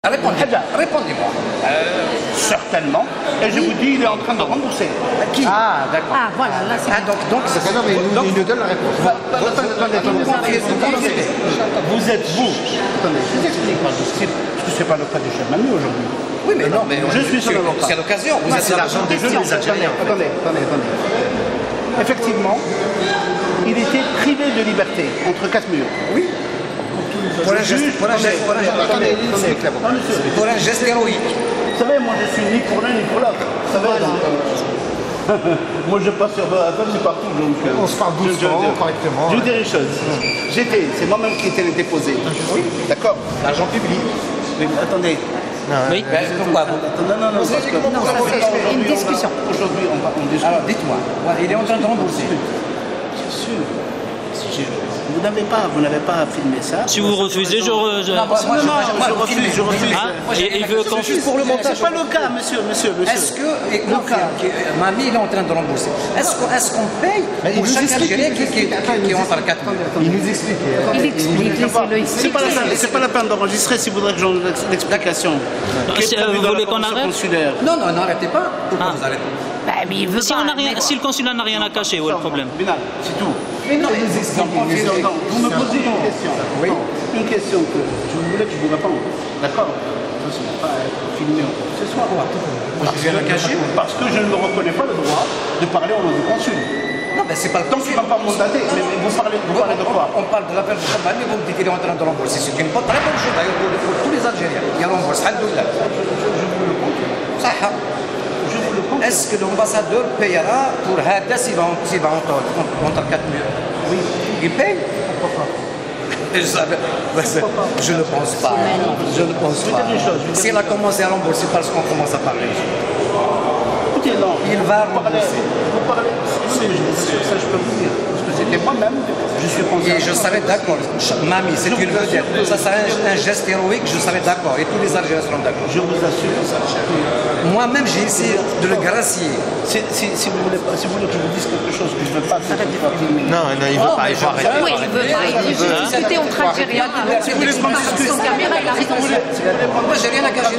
Répondez-moi. Certainement. Et je vous dis, il est en train de rembourser. Qui? Ah, d'accord. Ah, voilà, là c'est... Donc Non, mais il nous donne la réponse. Vous êtes vous. Attendez, je vous explique pas. Parce que c'est pas le cas du chef Mami aujourd'hui. oui, mais non, mais Je suis son avocat. c'est l'occasion. Vous êtes C'est l'argent des jeux des Algériens. Attendez. Effectivement, il était privé de liberté entre 4 murs. Oui. Pour un geste héroïque. Vous savez, moi je suis ni pour l'un ni pour l'autre. Vous savez, moi je passe sur BFM, c'est partout. Donc, On se parle doucement, correctement. Je vous dis une chose. C'est moi-même qui étais déposé. Oui, d'accord. L'argent public. Mais attendez. Oui. Pourquoi Non, parce que... Non, ça c'est une discussion. Aujourd'hui, on discute. Alors, dites-moi. Il est en train de rembourser. Bien sûr. Vous n'avez pas filmé ça. Si vous refusez, je refuse. Ah, et il veut qu'on... Juste pour le montage. C'est pas le cas, monsieur. Est-ce que, Mami, il est en train de rembourser. Est-ce qu'on paye pour chaque Algérien qui entre 4 mois? Il nous explique. Il explique, laissez-le expliquer. C'est pas la peine d'enregistrer si vous voudrez que j'en l'explication. Vous voulez qu'on arrête? Non, n'arrêtez pas. Pourquoi vous arrêtez? Bah, mais il veut pas. Si le consulat n'a rien à cacher, où est le problème? Binal, c'est tout. Mais non, Vous me posez une question. Oui. Une question que je voulais que je vous réponde. D'accord? Ça, ce n'est pas filmé ou quoi que ce soit. Parce que je ne me reconnais pas le droit de parler au nom du consul. Non, mais c'est pas le temps Donc, il ne va pas mandater. Mais vous parlez de quoi? On parle de l'appel de Khabani, mais vous me dites qu'il est en train de rembourser. C'est une très bonne chose d'ailleurs pour tous les Algériens. Il rembourse. Alhamdoulilah. Est-ce que l'ambassadeur payera pour Hada s'il va entre 4 murs? Oui. Il paye? Pourquoi pas? Je ne pense pas. Je ne pense pas. S'il a commencé à rembourser parce qu'on commence à parler. Écoutez, non. Il va rembourser. Vous parlez. Oui, ça, je peux vous dire. Parce que c'était moi-même, je suis concerné. Et je serais d'accord. Mami, c'est une vedette. Ça serait un geste héroïque, je serais d'accord. Et tous les Algériens seront d'accord. Je vous assure que ça. Moi-même, j'ai essayé de le gracier. Si vous voulez que je vous dise quelque chose que je ne veux pas faire, Non, il veut pas. Il veut arrêter. Oui, il veut pas. Il veut discuter entre Algériens. Si vous voulez qu'on discute, Son caméra, il a raison. Moi, j'ai rien à cacher.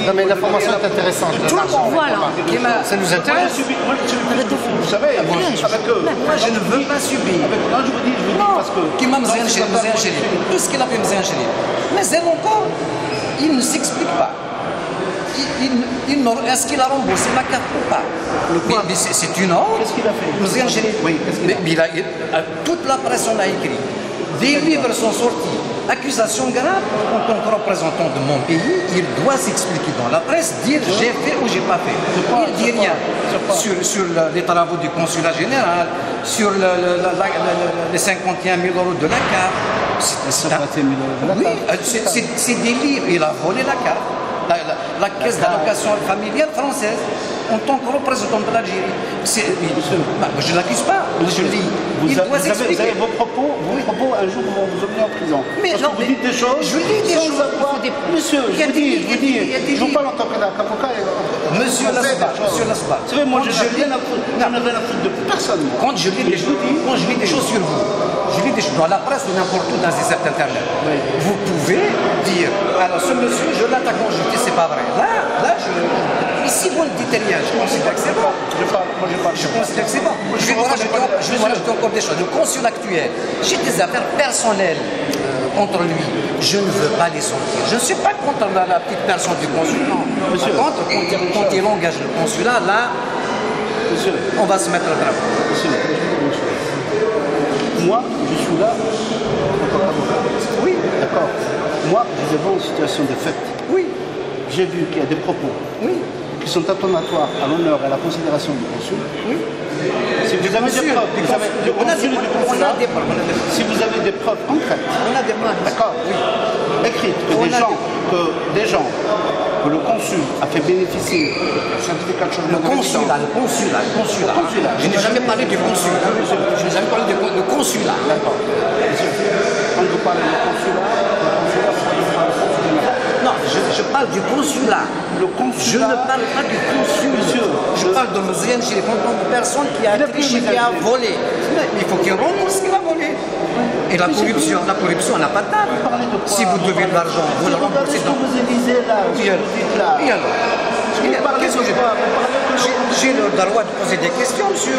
Non, mais l'information est intéressante. L'argent. Voilà. Ça nous intéresse. vous savez, avec eux. Moi, je ne veux pas subir. Non, je vous dis parce que. Qui m'a mzéan chéri. Tout ce qu'il a fait mzéan chéri. Mais c'est encore, il ne s'explique pas. Est-ce qu'il a remboursé la carte ou pas? Mais c'est une honte. Qu'est-ce qu'il a fait? Mzéan chéri. Oui, qu'est-ce qu'il a fait? Toute la presse en a écrit. Des livres sont sortis. Accusation grave en tant que représentant de mon pays, il doit s'expliquer dans la presse, dire j'ai fait ou j'ai pas fait. Il dit rien sur les travaux du consulat général, sur les 51 000 € de la carte. Oui, c'est des livres. Il a volé la carte. La caisse d'allocation familiale française en tant que représentant de l'Algérie. Je ne l'accuse pas, je le dis. Il doit s'expliquer. Vous avez vos propos, un jour vont vous emmener en prison. Mais parce non, que vous dites des choses. Je dis des choses. Monsieur, je vous parle en tant qu'avocat. Monsieur Lasbar, vous savez, moi, je n'ai rien à foutre de personne. Quand je lis des choses sur vous, je lis des choses dans la presse ou n'importe où dans des sites internet, vous pouvez dire, alors ce monsieur, je l'attaque en justice, c'est pas vrai. Là, si vous ne dites rien, je considère que c'est bon. Je considère que c'est bon. Je vais vous rajouter encore des choses. Le consul actuel, j'ai des affaires personnelles contre lui. Je ne veux pas les sortir. Je ne suis pas contre la petite personne du consul. Non. Par contre, quand il engage le consulat, là, on va se mettre au travail. Moi, je suis là en tant qu'avocat. Oui. D'accord. Moi, je devant une situation de fait. Oui. J'ai vu qu'il y a des propos qui sont attentatoires à l'honneur et à la considération du consul. Oui. Si vous avez des preuves, si vous avez des preuves concrètes, d'accord, écrites, que des gens, que le consul a fait bénéficier du certificat de changement de résidence. Le consulat. Je n'ai jamais parlé du consul. Je n'ai jamais parlé de consulat. D'accord. Quand vous parlez de consulat, non, je parle du consulat. Je ne parle pas du consul. Je parle de Mzéan chez les comptes de personnes qui a triché, qui a volé. Il faut qu'il rembourse ce qu'il a volé. Et la corruption n'a pas de date. Si vous devez de l'argent, vous le remboursez dans... vous élisez là, Et alors Qu'est-ce que j'ai le droit de poser des questions, monsieur.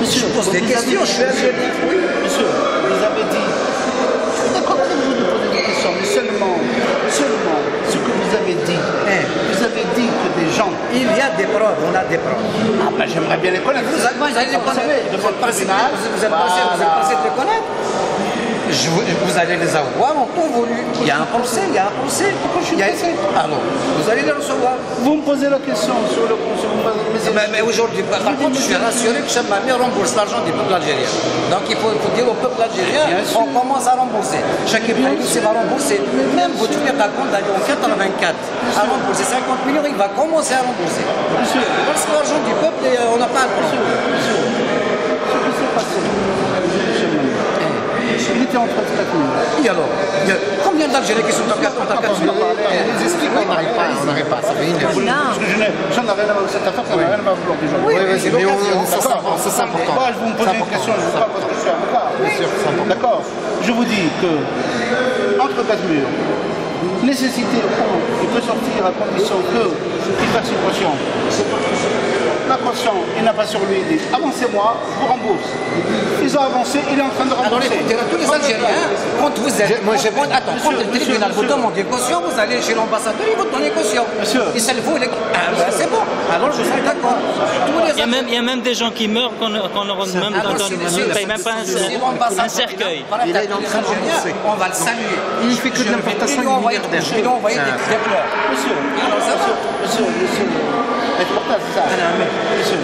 Je pose des questions, je suis algérien. Monsieur, vous avez dit... Je suis d'accord avec vous de poser des questions, mais seulement ce que vous avez dit. Vous avez dit que des gens... Il y a des preuves, on a des preuves. Ah ben j'aimerais bien les connaître. Vous allez les connaître. Vous êtes pressé de les connaître. Vous allez les avoir en temps voulu. Il y a un procès, Pourquoi je suis pressé? Alors, vous allez les recevoir. Vous me posez la question sur le... Mais aujourd'hui, par contre, je suis rassuré que Cheb Mami rembourse l'argent du peuple algérien. Donc il faut dire au peuple algérien, on commence à rembourser. Chaque pays va rembourser. Même vous tenez à compte d'aller en 84 à rembourser 50 millions, il va commencer à rembourser. Monsieur, parce que l'argent du peuple, on n'a pas le problème. Monsieur, ce qui s'est passé, il était en 34 minutes. Et alors, combien d'Algériens qui sont en 34 minutes? Les explique, on n'arrive pas, ça fait une heure. Parce que j'en ai rien à voir avec cette affaire, ça n'a rien à voir avec l'opinion. Oui, mais c'est important. Moi, vous me posez une question, je ne sais pas parce que je suis avocat. Bien sûr, c'est important. D'accord. Je vous dis que, entre quatre murs, nécessité, il peut sortir à condition qu'il fasse une caution. La caution, il n'a pas sur lui, il dit avancez-moi, je vous rembourse. Ils ont avancé, il est en train de Alors rembourser. écoutez, tous les Algériens, quand vous êtes... Quand le tribunal vous demande une caution, vous allez chez l'ambassadeur, il vous donne une caution. Monsieur. Et c'est vous, c'est bon. Alors je suis d'accord. Il y a même des gens qui meurent qu'on ne paye même pas un cercueil. Il est dans les Algériens, on va le saluer. Il fait que de l'importation milliardaire. Je lui ai envoyé des fleurs. Monsieur, Alors ça va. monsieur, important, c'est ça. Monsieur,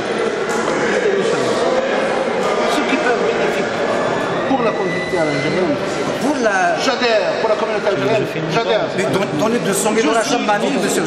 ceux qui peuvent bénéficier pour la communauté algérienne, Pour la... j'adhère, pour la communauté algérienne, j'adhère. Donnez 200 000 € à Cheb Mami, monsieur.